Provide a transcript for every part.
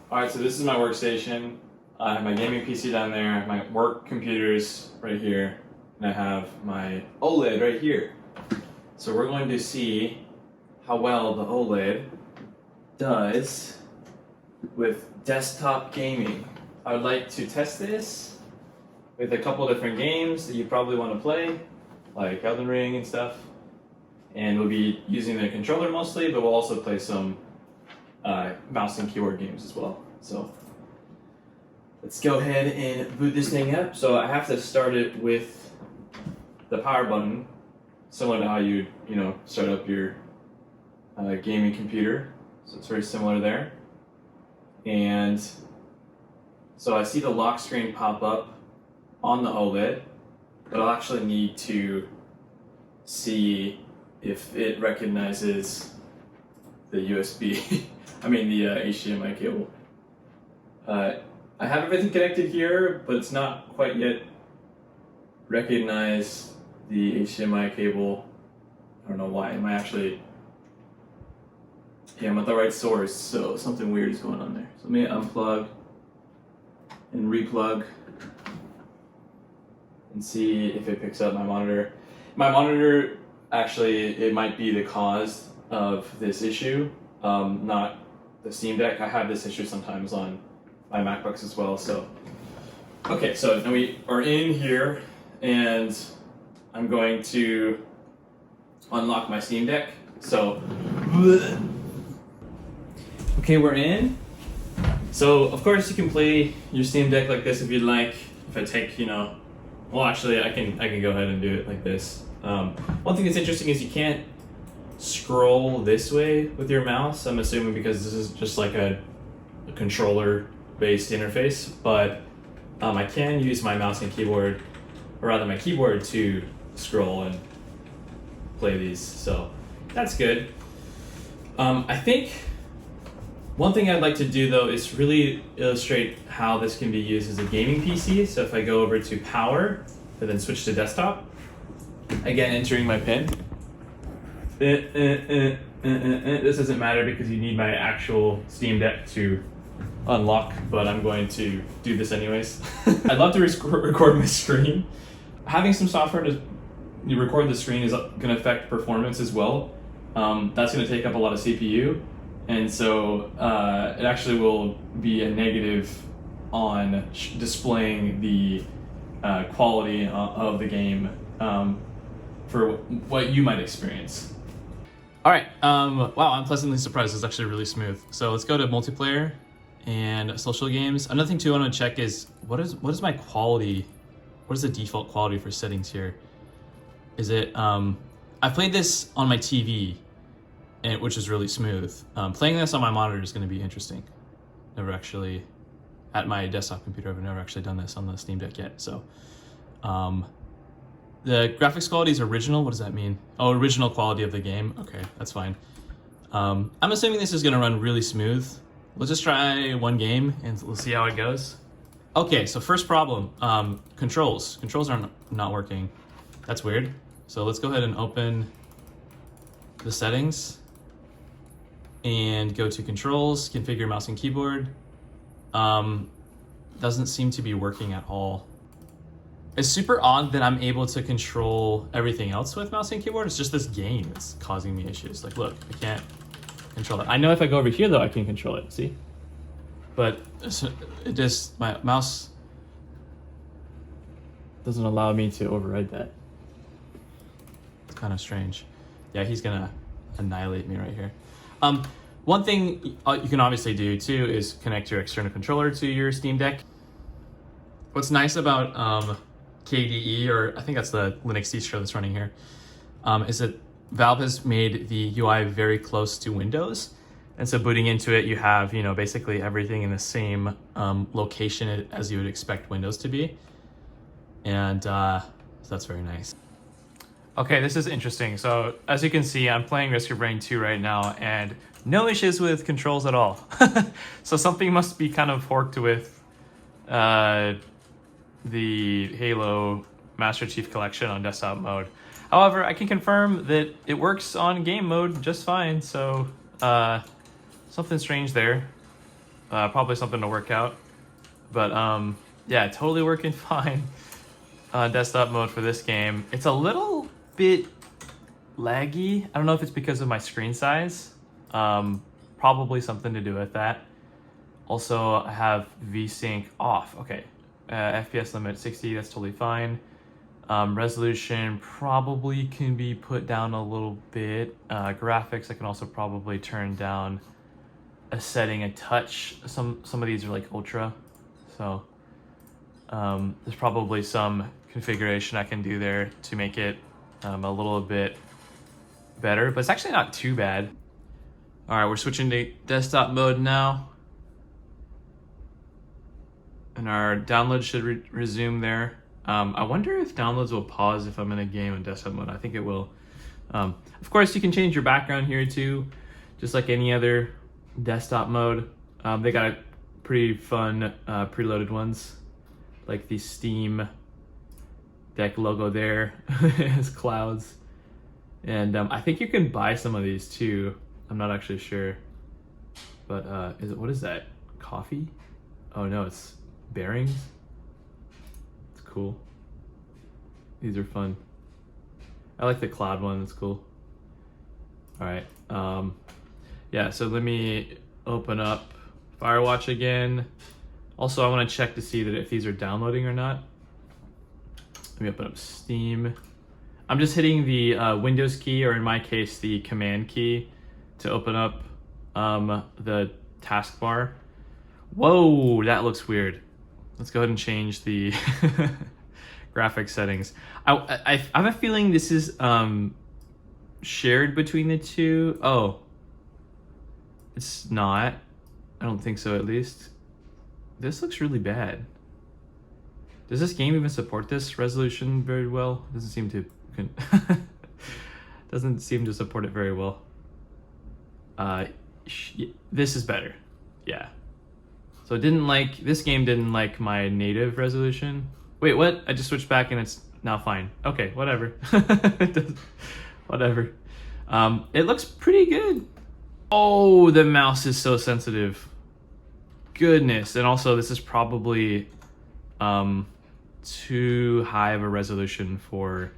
All right, so this is my workstation. I have my gaming PC down there, my work computers right here, and I have my OLED right here. So we're going to see how well the OLED does with desktop gaming. I would like to test this with a couple different games that you probably want to play, like Elden Ring and stuff. And we'll be using the controller mostly, but we'll also play some mouse and keyboard games as well. So let's go ahead and boot this thing up. So I have to start it with the power button, similar to how you start up your gaming computer. So it's very similar there. And so I see the lock screen pop up on the OLED, but I'll actually need to see if it recognizes the USB, I mean the HDMI cable. I have everything connected here, but it's not quite yet recognized the HDMI cable. I don't know why. Am I actually... Yeah, I'm at the right source, so something weird is going on there. So let me unplug and replug and see if it picks up my monitor. My monitor, actually, it might be the cause of this issue, not the Steam Deck. I have this issue sometimes on my MacBooks as well. So, okay, so now we are in here, and I'm going to unlock my Steam Deck. So, okay, we're in. So, of course, you can play your Steam Deck like this if you'd like. If I take, well, actually, I can go ahead and do it like this. One thing that's interesting is you can't scroll this way with your mouse. I'm assuming because this is just like a controller-based interface, but I can use my mouse and keyboard, or rather my keyboard, to scroll and play these. So that's good. I think one thing I'd like to do though is really illustrate how this can be used as a gaming PC. So if I go over to power and then switch to desktop, again entering my PIN. This doesn't matter because you need my actual Steam Deck to unlock, but I'm going to do this anyways. I'd love to record my screen. Having some software to record the screen is going to affect performance as well. That's going to take up a lot of CPU, and so it actually will be a negative on displaying the quality of the game for what you might experience. All right, wow, I'm pleasantly surprised. It's actually really smooth. So let's go to multiplayer and social games. Another thing too I want to check is what is my quality? What is the default quality for settings here? Is it, I played this on my TV, which is really smooth. Playing this on my monitor is going to be interesting. Never actually, at my desktop computer, I've never actually done this on the Steam Deck yet. So, the graphics quality is original. What does that mean? Oh, original quality of the game. Okay, that's fine. I'm assuming this is going to run really smooth. Let's just try one game and we'll see how it goes. Okay, so first problem, controls. Controls are not working. That's weird. So let's go ahead and open the settings and go to controls, configure mouse and keyboard. Doesn't seem to be working at all. It's super odd that I'm able to control everything else with mouse and keyboard. It's just this game that's causing me issues. Like, look, I can't control it. I know if I go over here though, I can control it, see? But it just, my mouse doesn't allow me to override that. It's kind of strange. Yeah, he's gonna annihilate me right here. One thing you can obviously do too is connect your external controller to your Steam Deck. What's nice about KDE, or I think that's the Linux distro that's running here, is that Valve has made the UI very close to Windows. And so booting into it, you have, basically everything in the same location as you would expect Windows to be. And so that's very nice. Okay, this is interesting. So as you can see, I'm playing Risk of Rain 2 right now, and no issues with controls at all. So something must be kind of forked with the Halo Master Chief Collection on desktop mode. However, I can confirm that it works on game mode just fine, so something strange there. Probably something to work out. But yeah, totally working fine on desktop mode for this game. It's a little bit laggy. I don't know if it's because of my screen size. Probably something to do with that. Also, I have VSync off. Okay, FPS limit 60, that's totally fine. Resolution probably can be put down a little bit. Graphics, I can also probably turn down a setting a touch. Some of these are like ultra, so there's probably some configuration I can do there to make it a little bit better, but it's actually not too bad. All right, we're switching to desktop mode now. And our download should resume there. I wonder if downloads will pause if I'm in a game in desktop mode. I think it will. Of course, you can change your background here too, just like any other desktop mode. They got a pretty fun preloaded ones, like the Steam Deck logo there as clouds. And I think you can buy some of these too. I'm not actually sure. But what is that? Coffee? Oh no, it's bearings. It's cool. These are fun. I like the cloud one, it's cool. All right, yeah, so let me open up Firewatch again. Also, I wanna check to see that if these are downloading or not. Let me open up Steam. I'm just hitting the Windows key, or in my case, the Command key to open up the taskbar. Whoa, that looks weird. Let's go ahead and change the graphics settings. I have a feeling this is shared between the two. Oh, it's not. I don't think so, at least. This looks really bad. Does this game even support this resolution very well? Doesn't seem to. Doesn't seem to support it very well. This is better. Yeah. So this game didn't like my native resolution. Wait, what? I just switched back and it's now fine. Okay, whatever. Whatever. It looks pretty good. Oh, the mouse is so sensitive. Goodness. And also this is probably too high of a resolution for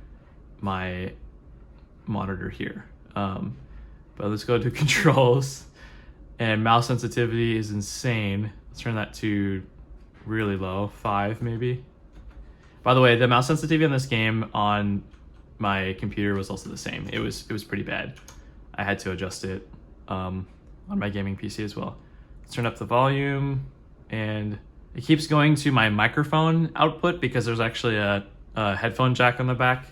my monitor here. But let's go to controls, and mouse sensitivity is insane. Let's turn that to really low, 5 maybe. By the way, the mouse sensitivity in this game on my computer was also the same. It was pretty bad. I had to adjust it on my gaming PC as well. Let's turn up the volume, and it keeps going to my microphone output because there's actually a headphone jack on the back.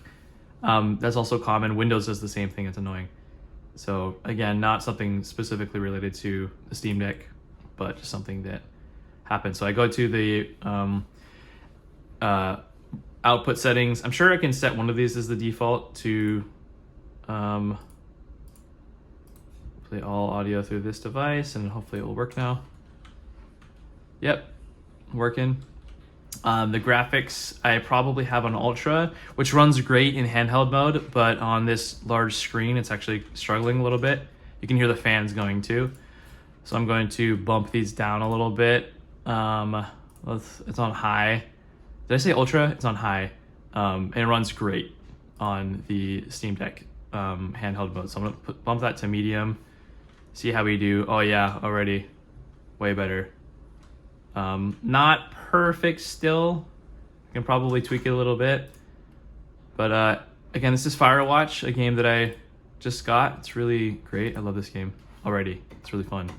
That's also common. Windows does the same thing. It's annoying. So again, not something specifically related to the Steam Deck, but just something that happens. So I go to the output settings. I'm sure I can set one of these as the default to play all audio through this device, and hopefully it will work now. Yep, working. The graphics I probably have on Ultra, which runs great in handheld mode, but on this large screen it's actually struggling a little bit. You can hear the fans going too. So I'm going to bump these down a little bit. It's on high. Did I say Ultra? It's on high. And it runs great on the Steam Deck handheld mode. So I'm gonna bump that to medium. See how we do. Oh yeah, already way better. Not perfect still. I can probably tweak it a little bit. But again, this is Firewatch, a game that I just got. It's really great. I love this game already. It's really fun.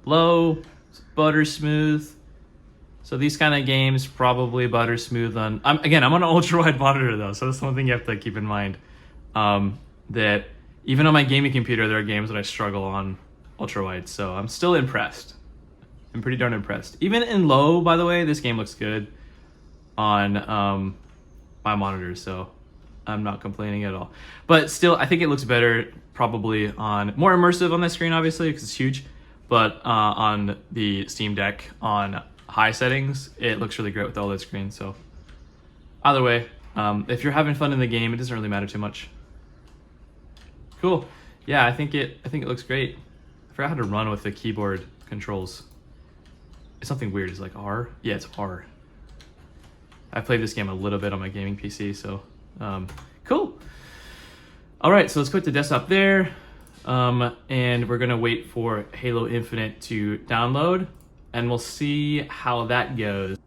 Low, butter smooth. So these kind of games probably butter smooth on. I'm on an ultra wide monitor though, so that's one thing you have to keep in mind. That even on my gaming computer, there are games that I struggle on ultra wide. So I'm still impressed. I'm pretty darn impressed. Even in low, by the way, this game looks good on my monitor, so I'm not complaining at all. But still, I think it looks better probably on more immersive on the screen, obviously, because it's huge. But on the Steam Deck on high settings, it looks really great with OLED screen. So either way, if you're having fun in the game, it doesn't really matter too much. Cool. Yeah, I think it looks great. I forgot how to run with the keyboard controls. It's something weird. It's like R. Yeah, it's R. I played this game a little bit on my gaming PC, so cool. All right, so let's quit the desktop there, and we're gonna wait for Halo Infinite to download, and we'll see how that goes.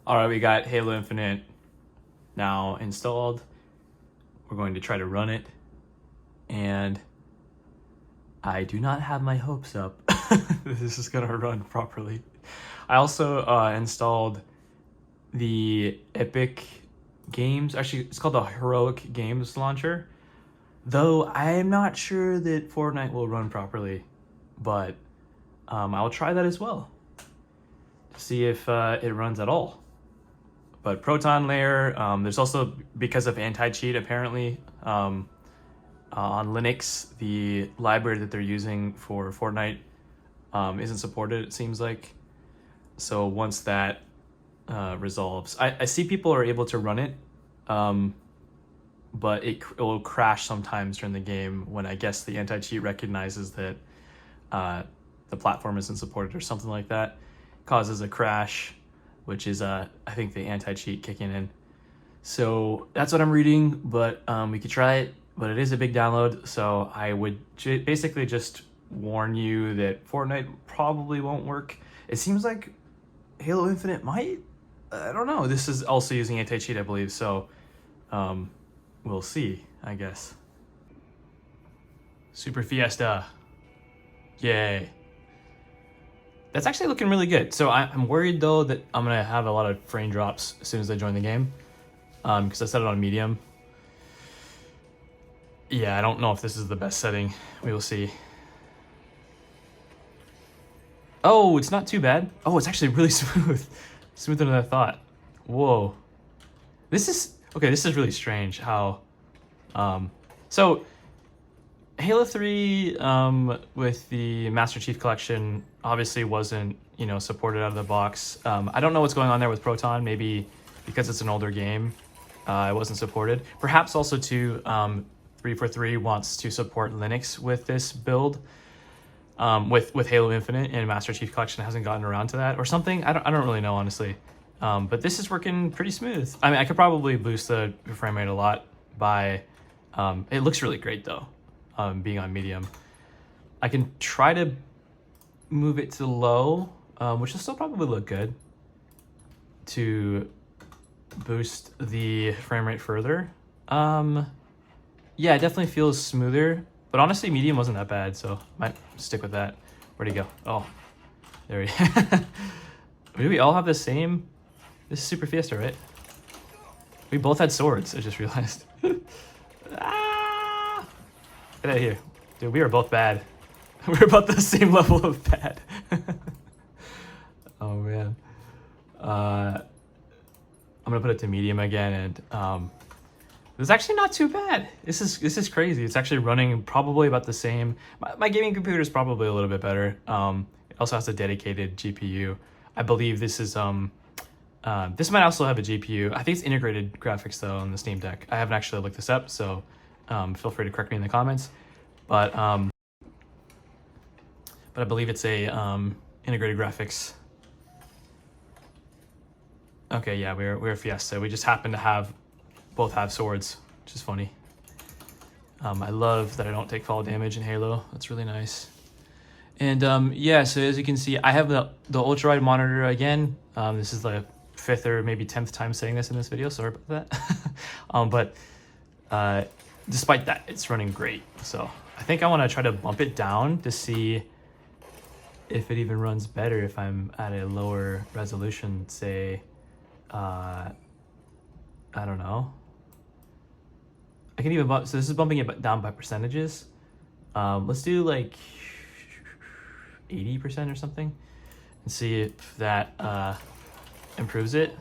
All right, we got Halo Infinite now installed. We're going to try to run it, and I do not have my hopes up this is gonna run properly. I also installed the Epic Games, actually it's called the Heroic Games launcher, though I am not sure that Fortnite will run properly, but I'll try that as well to see if it runs at all. But Proton Layer, there's also, because of anti-cheat apparently, on Linux, the library that they're using for Fortnite isn't supported, it seems like. So once that resolves, I see people are able to run it, but it will crash sometimes during the game when I guess the anti-cheat recognizes that the platform isn't supported or something like that. Causes a crash, which is I think the anti-cheat kicking in. So that's what I'm reading, but we could try it, but it is a big download, so I would basically just warn you that Fortnite probably won't work. It seems like Halo Infinite might. I don't know. This is also using anti-cheat, I believe, so we'll see, I guess. Super Fiesta. Yay. That's actually looking really good. So I'm worried though that I'm gonna have a lot of frame drops as soon as I join the game, because I set it on medium. Yeah, I don't know if this is the best setting. We will see. Oh, it's not too bad. Oh, it's actually really smooth. Smoother than I thought. Whoa. This is really strange how so Halo 3 with the Master Chief Collection obviously wasn't, supported out of the box. I don't know what's going on there with Proton. Maybe because it's an older game, it wasn't supported. Perhaps also too, 343 wants to support Linux with this build. With Halo Infinite, and Master Chief Collection hasn't gotten around to that or something. I don't really know, honestly. But this is working pretty smooth. I mean, I could probably boost the frame rate a lot by, it looks really great though, being on medium. I can try to move it to low, which will still probably look good, to boost the frame rate further. Yeah, it definitely feels smoother. But honestly, medium wasn't that bad, so might stick with that. Where'd he go? Oh, there he is. Do we all have the same? This is Super Fiesta, right? We both had swords, I just realized. Ah! Get out of here. Dude, we are both bad. We're about the same level of bad. Oh, man. I'm gonna put it to medium again, and it's actually not too bad. This is crazy. It's actually running probably about the same. My gaming computer is probably a little bit better. It also has a dedicated GPU. I believe this is this might also have a GPU. I think it's integrated graphics though on the Steam Deck. I haven't actually looked this up, so feel free to correct me in the comments. But I believe it's a integrated graphics. Okay, yeah, we're Fiesta. We just happen to both have swords, which is funny. I love that I don't take fall damage in Halo. That's really nice. And yeah, so as you can see, I have the ultra-wide monitor again. This is the 5th or maybe 10th time saying this in this video. Sorry about that. But despite that, it's running great. So I think I want to try to bump it down to see if it even runs better if I'm at a lower resolution, say, I don't know. I can even bump, so this is bumping it down by percentages. Let's do like 80% or something and see if that improves it.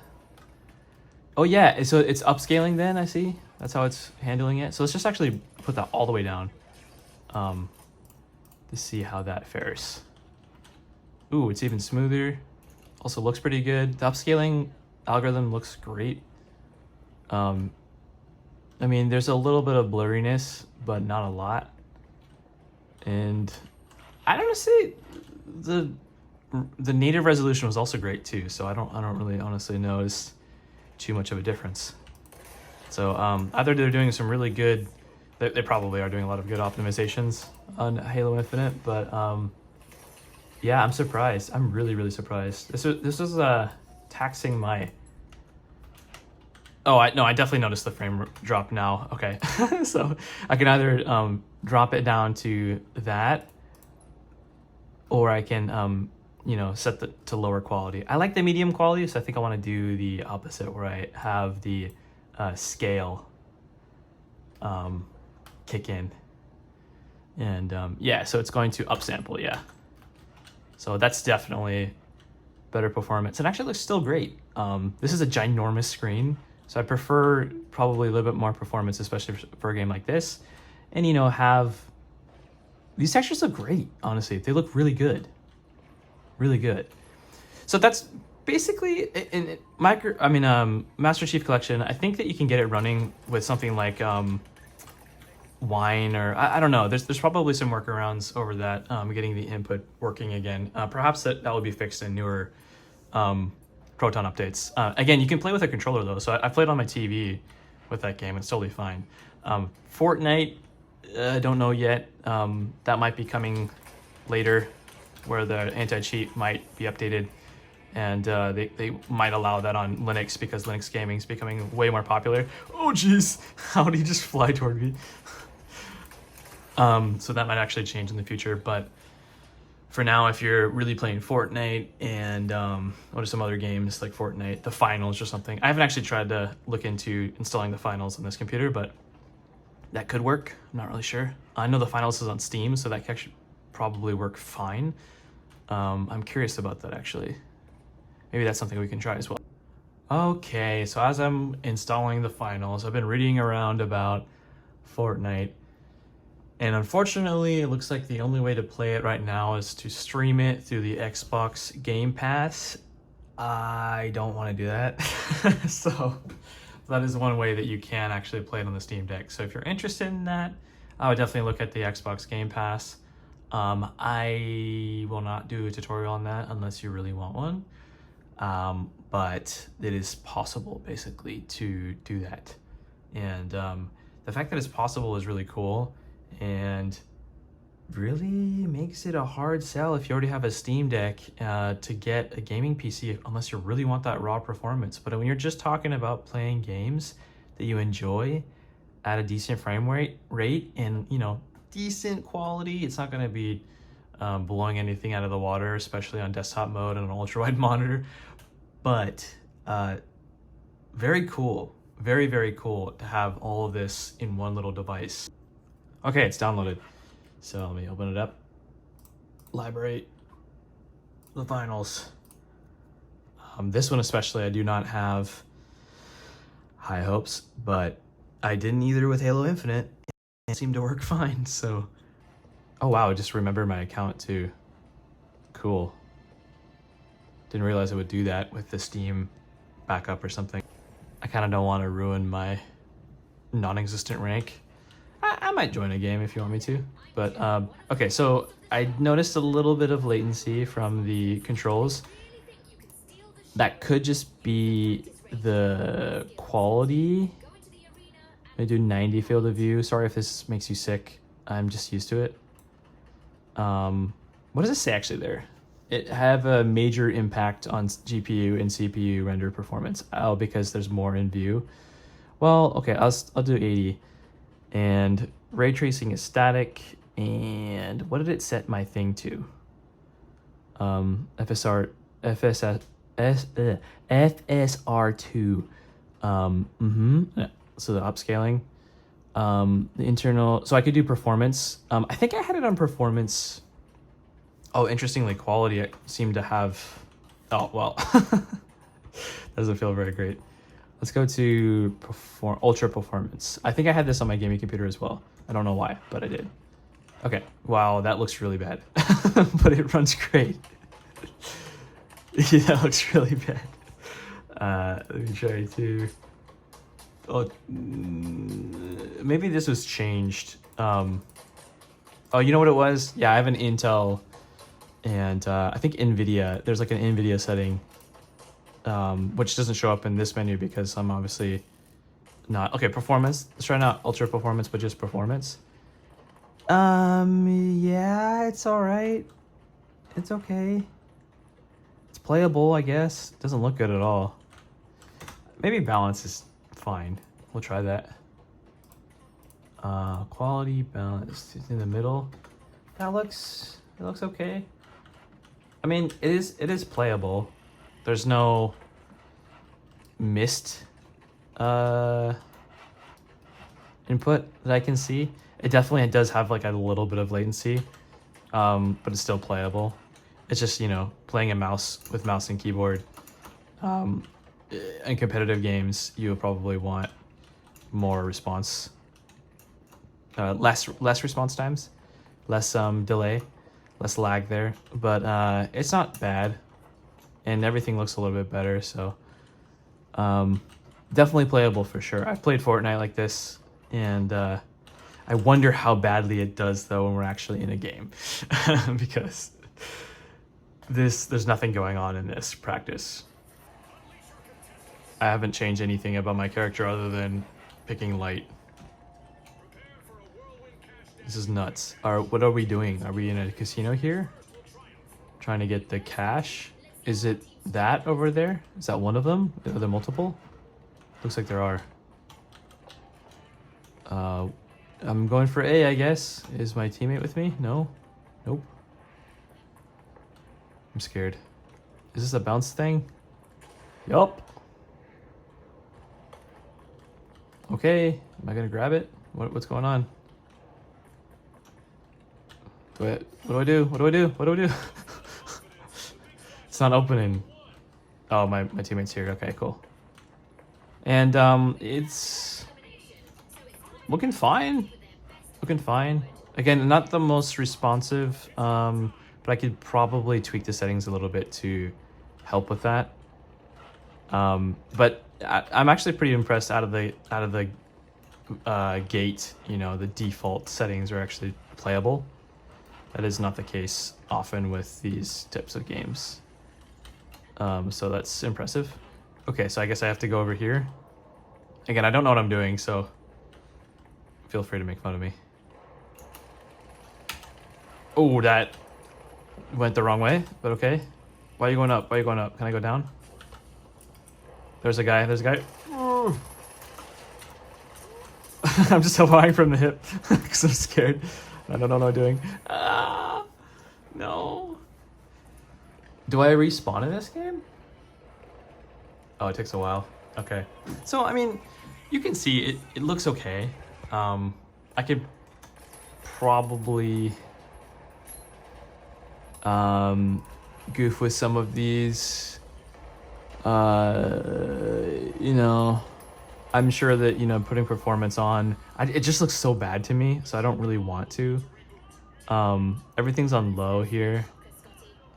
Oh yeah, so it's upscaling then, I see. That's how it's handling it. So let's just actually put that all the way down to see how that fares. Ooh, it's even smoother. Also looks pretty good. The upscaling algorithm looks great. I mean, there's a little bit of blurriness, but not a lot. And I don't know, see, the the native resolution was also great too. So I don't really honestly notice too much of a difference. So either they're doing some really good, they probably are doing a lot of good optimizations on Halo Infinite, but yeah, I'm surprised. I'm really surprised. This was taxing my. Oh, I definitely noticed the frame drop now. Okay, so I can either drop it down to that, or I can set to lower quality. I like the medium quality, so I think I want to do the opposite, where I have the scale kick in, and yeah, so it's going to upsample. Yeah, so that's definitely better performance. It actually looks still great. This is a ginormous screen, so I prefer probably a little bit more performance, especially for a game like this. And have these textures look great. Honestly, they look really good, really good. So that's basically in Master Chief Collection. I think that you can get it running with something like Wine, or I don't know. There's probably some workarounds over that, getting the input working again. Perhaps that will be fixed in newer Proton updates. Again, you can play with a controller though, so I played on my TV with that game. It's totally fine. Fortnite, I don't know yet. That might be coming later, where the anti-cheat might be updated, and they might allow that on Linux, because Linux gaming is becoming way more popular. Oh jeez, how did he just fly toward me? So that might actually change in the future, but for now, if you're really playing Fortnite and what are some other games like Fortnite, the finals or something. I haven't actually tried to look into installing the finals on this computer, but that could work. I'm not really sure. I know the finals is on Steam, so that could actually probably work fine. I'm curious about that actually. Maybe that's something we can try as well. Okay, so as I'm installing the finals, I've been reading around about Fortnite. And unfortunately, it looks like the only way to play it right now is to stream it through the Xbox Game Pass. I don't want to do that. So that is one way that you can actually play it on the Steam Deck. So if you're interested in that, I would definitely look at the Xbox Game Pass. I will not do a tutorial on that unless you really want one. But it is possible basically to do that. And the fact that it's possible is really cool, and really makes it a hard sell if you already have a Steam Deck to get a gaming PC, unless you really want that raw performance. But when you're just talking about playing games that you enjoy at a decent frame rate and decent quality, it's not going to be blowing anything out of the water, especially on desktop mode and an ultra-wide monitor. But very cool, very cool to have all of this in one little device. Okay, it's downloaded. So let me open it up. Library, the finals. This one especially, I do not have high hopes, but I didn't either with Halo Infinite, and it seemed to work fine. So, oh wow, I just remembered my account too. Cool. Didn't realize it would do that with the Steam backup or something. I kind of don't want to ruin my non-existent rank. I might join a game if you want me to, but okay, so I noticed a little bit of latency from the controls. That could just be the quality. I do 90 field of view. Sorry if this makes you sick. I'm just used to it. What does it say actually there? It have a major impact on GPU and CPU render performance. Oh, because there's more in view. Well, okay, I'll do 80. And ray tracing is static. And what did it set my thing to? FSR2. So the upscaling. The internal. So I could do performance. I think I had it on performance. Oh, interestingly, quality I seem to have. Oh well, doesn't feel very great. Let's go to ultra performance. I think I had this on my gaming computer as well. I don't know why, but I did. Okay, wow, that looks really bad, but it runs great. Yeah, that looks really bad. Let me try to. Oh, maybe this was changed. Oh, you know what it was? Yeah, I have an Intel And I think NVIDIA, there's like an NVIDIA setting, which doesn't show up in this menu because I'm obviously not. Okay, performance. Let's try not ultra performance, but just performance. Yeah, it's all right. It's okay. It's playable, I guess. Doesn't look good at all. Maybe balance is fine. We'll try that. Quality, balance, it's in the middle. It looks okay. I mean, it is playable. There's no missed input that I can see. It definitely does have like a little bit of latency, but it's still playable. It's just, you know, playing a mouse with mouse and keyboard. In competitive games, you would probably want more response, less response times, less delay, less lag there. But it's not bad, and everything looks a little bit better. So definitely playable for sure. I've played Fortnite like this, and I wonder how badly it does though when we're actually in a game, because there's nothing going on in this practice. I haven't changed anything about my character other than picking light. This is nuts. What are we doing? Are we in a casino here? Trying to get the cash? Is it that over there? Is that one of them? Are there multiple? Looks like there are. I'm going for A, I guess. Is my teammate with me? No? Nope. I'm scared. Is this a bounce thing? Yup. Okay, am I gonna grab it? What's going on? What do I do? What do I do? What do I do? It's not opening. Oh, my teammate's here. Okay, cool. And it's looking fine. Looking fine. Again, not the most responsive, but I could probably tweak the settings a little bit to help with that. But I'm actually pretty impressed out of the gate. You know, the default settings are actually playable. That is not the case often with these types of games. So that's impressive. Okay, so I guess I have to go over here. Again, I don't know what I'm doing, so feel free to make fun of me. Oh, that went the wrong way, but okay. Why are you going up? Why are you going up? Can I go down? There's a guy. There's a guy. Oh. I'm just flying from the hip because I'm scared. I don't know what I'm doing. No. Do I respawn in this game? Oh, it takes a while. Okay. So, I mean, you can see it looks okay. I could probably goof with some of these. You know, I'm sure that, you know, putting performance on, it just looks so bad to me, so I don't really want to. Everything's on low here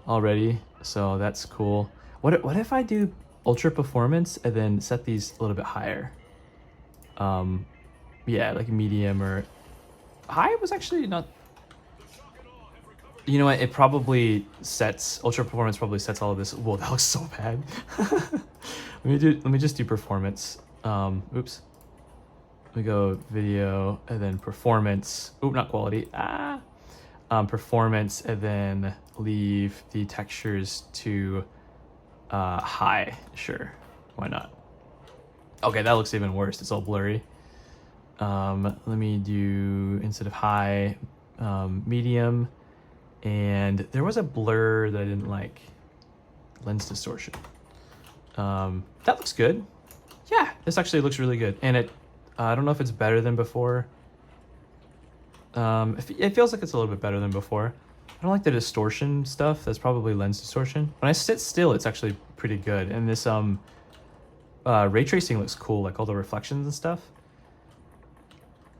already, so that's cool. What if I do ultra performance and then set these a little bit higher? Yeah, like medium or high was actually not. You know what? It probably sets ultra performance. Probably sets all of this. Whoa, that looks so bad. Let me just do performance. Oops. Let me go video and then performance. Oop, not quality. Performance and then leave the textures to high. Sure, why not? Okay, that looks even worse. It's all blurry. Let me do, instead of high, medium. And there was a blur that I didn't like. Lens distortion. That looks good. Yeah, this actually looks really good. And I don't know if it's better than before. It feels like it's a little bit better than before. I don't like the distortion stuff. That's probably lens distortion. When I sit still, it's actually pretty good. And this ray tracing looks cool, like all the reflections and stuff.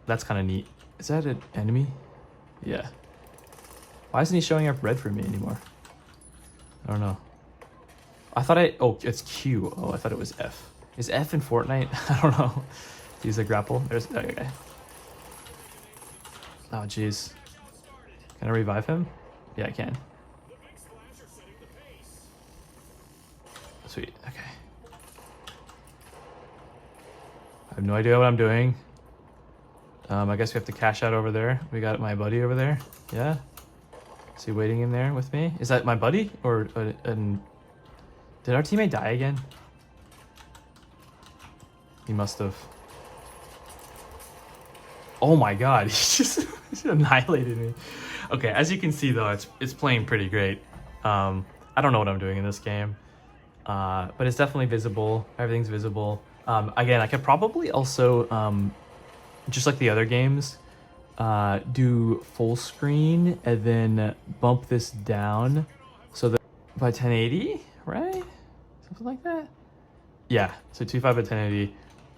That's kind of neat. Is that an enemy? Yeah. Why isn't he showing up red for me anymore? I don't know. Oh, it's Q. Oh, I thought it was F. Is F in Fortnite? I don't know. Use a grapple. There's, okay. Oh, jeez. Can I revive him? Yeah, I can. Sweet. Okay. I have no idea what I'm doing. I guess we have to cash out over there. We got my buddy over there. Yeah. Is he waiting in there with me? Is that my buddy? Or did our teammate die again? He must have. Oh my god, he just annihilated me. Okay, as you can see though, it's playing pretty great. I don't know what I'm doing in this game. But it's definitely visible. Everything's visible. Again, I could probably also, just like the other games, do full screen and then bump this down so that by 1080, right? Something like that. Yeah, so 2.5 by 1080.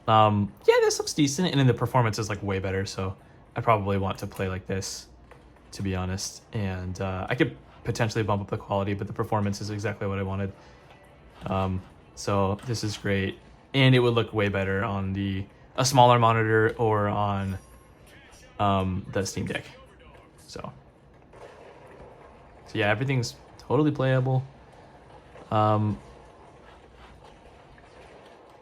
Yeah, this looks decent, and then the performance is like way better. So I probably want to play like this, to be honest. And I could potentially bump up the quality, but the performance is exactly what I wanted. So this is great, and it would look way better on a smaller monitor or on the Steam Deck. So yeah, everything's totally playable.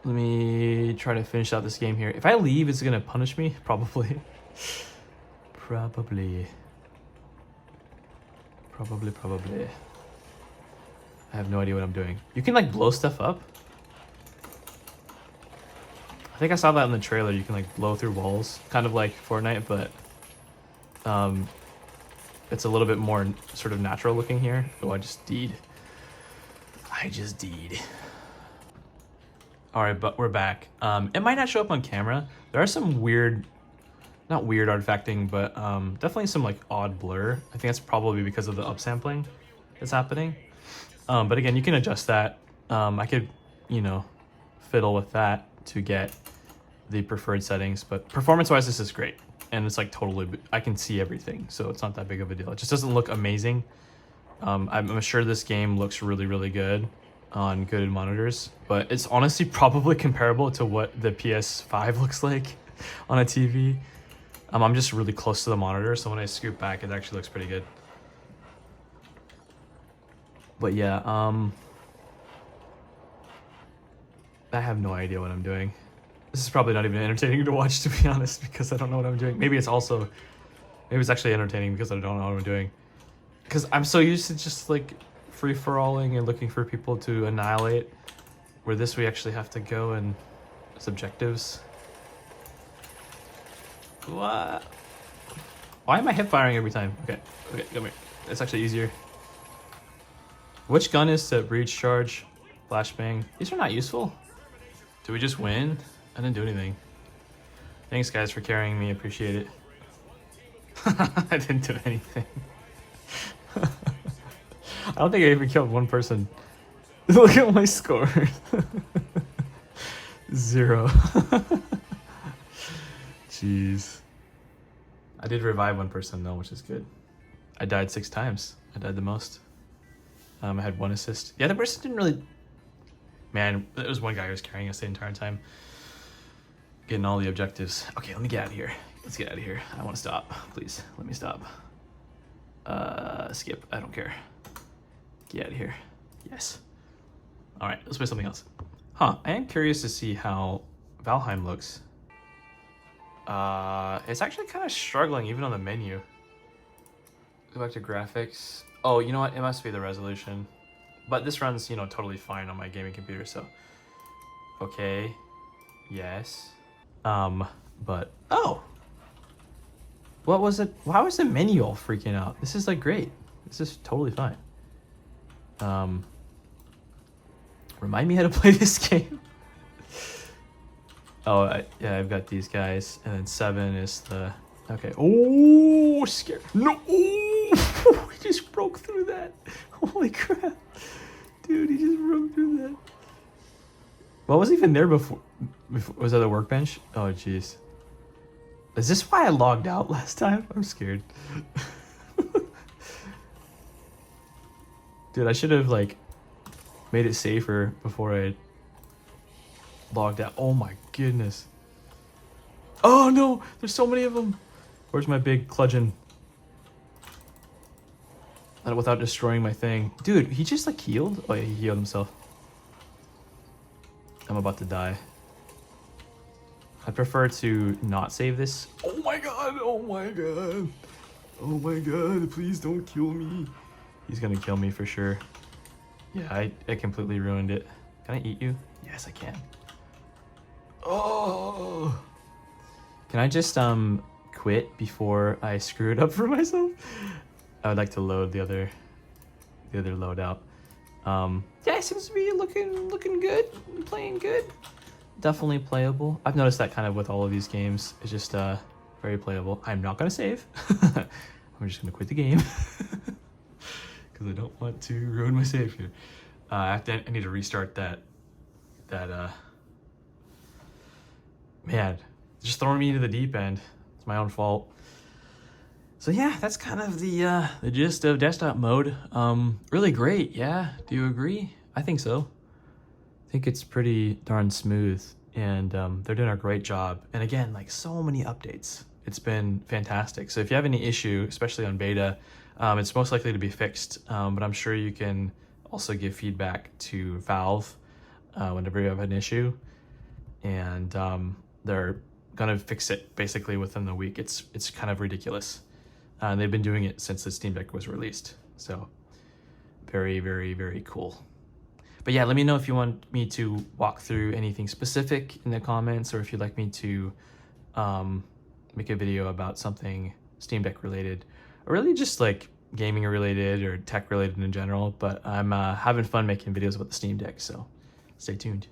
Let me try to finish out this game here. If I leave, it's gonna punish me, probably. Probably. I have no idea what I'm doing. You can like blow stuff up. I think I saw that in the trailer. You can like blow through walls, kind of like Fortnite, but it's a little bit more sort of natural looking here. Oh, I just deed. All right, but we're back. It might not show up on camera. There are some weird, not weird artifacting, but definitely some like odd blur. I think that's probably because of the upsampling that's happening. But again, you can adjust that. I could, fiddle with that to get the preferred settings, but performance-wise, this is great. And it's like totally, I can see everything, so it's not that big of a deal. It just doesn't look amazing. I'm sure this game looks really, really good on good monitors, but it's honestly probably comparable to what the PS5 looks like on a TV. I'm just really close to the monitor, so when I scoot back, it actually looks pretty good. But yeah, I have no idea what I'm doing. This is probably not even entertaining to watch, to be honest, because I don't know what I'm doing. Maybe it's actually entertaining because I don't know what I'm doing. Because I'm so used to just like free-for-alling and looking for people to annihilate, where this we actually have to go and it's objectives. What? Why am I hip firing every time? Okay, come here. It's actually easier. Which gun is to breach, charge, flashbang? These are not useful. Do we just win? I didn't do anything. Thanks guys for carrying me, appreciate it. I didn't do anything. I don't think I even killed one person. Look at my score. 0. Jeez. I did revive one person though, which is good. I died 6 times. I died the most. I had 1 assist. Yeah, the person didn't really... Man, there was one guy who was carrying us the entire time. Getting all the objectives. Okay, let me get out of here. Let's get out of here. I want to stop. Please, let me stop. Skip. I don't care. Get out of here. Yes. All right, let's play something else. Huh, I am curious to see how Valheim looks. It's actually kind of struggling even on the menu. Go back to graphics. Oh, you know what? It must be the resolution. But this runs, totally fine on my gaming computer, so. Okay. Yes. But, oh! What was it? Why was the menu all freaking out? This is like great. This is totally fine. Remind me how to play this game. Oh, yeah, I've got these guys, and then 7 is the... Okay. Oh, scared. No! Oh, he just broke through that. Holy crap. Dude, he just broke through that. What was even there before? Was that the workbench? Oh, jeez. Is this why I logged out last time? I'm scared. Dude, I should have, like, made it safer before I logged out. Oh my goodness. Oh no, there's so many of them. Where's my big bludgeon? Without destroying my thing. Dude, he just like healed? Oh yeah, he healed himself. I'm about to die. I prefer to not save this. Oh my god, oh my god. Oh my god, please don't kill me. He's gonna kill me for sure. Yeah, I completely ruined it. Can I eat you? Yes, I can. Oh. Can I just quit before I screw it up for myself? I would like to load the other loadout. Yeah, it seems to be looking good, playing good. Definitely playable. I've noticed that kind of with all of these games. It's just very playable. I'm not gonna save. I'm just gonna quit the game because I don't want to ruin my save here. I need to restart that. Man, just throwing me into the deep end. It's my own fault. So yeah, that's kind of the gist of desktop mode. Really great, yeah. Do you agree? I think so. I think it's pretty darn smooth, and they're doing a great job. And again, like so many updates. It's been fantastic. So if you have any issue, especially on beta, it's most likely to be fixed. But I'm sure you can also give feedback to Valve whenever you have an issue, and they're gonna fix it basically within the week. It's kind of ridiculous. And they've been doing it since the Steam Deck was released. So very, very, very cool. But yeah, let me know if you want me to walk through anything specific in the comments, or if you'd like me to make a video about something Steam Deck related, or really just like gaming related or tech related in general. But I'm having fun making videos about the Steam Deck, so stay tuned.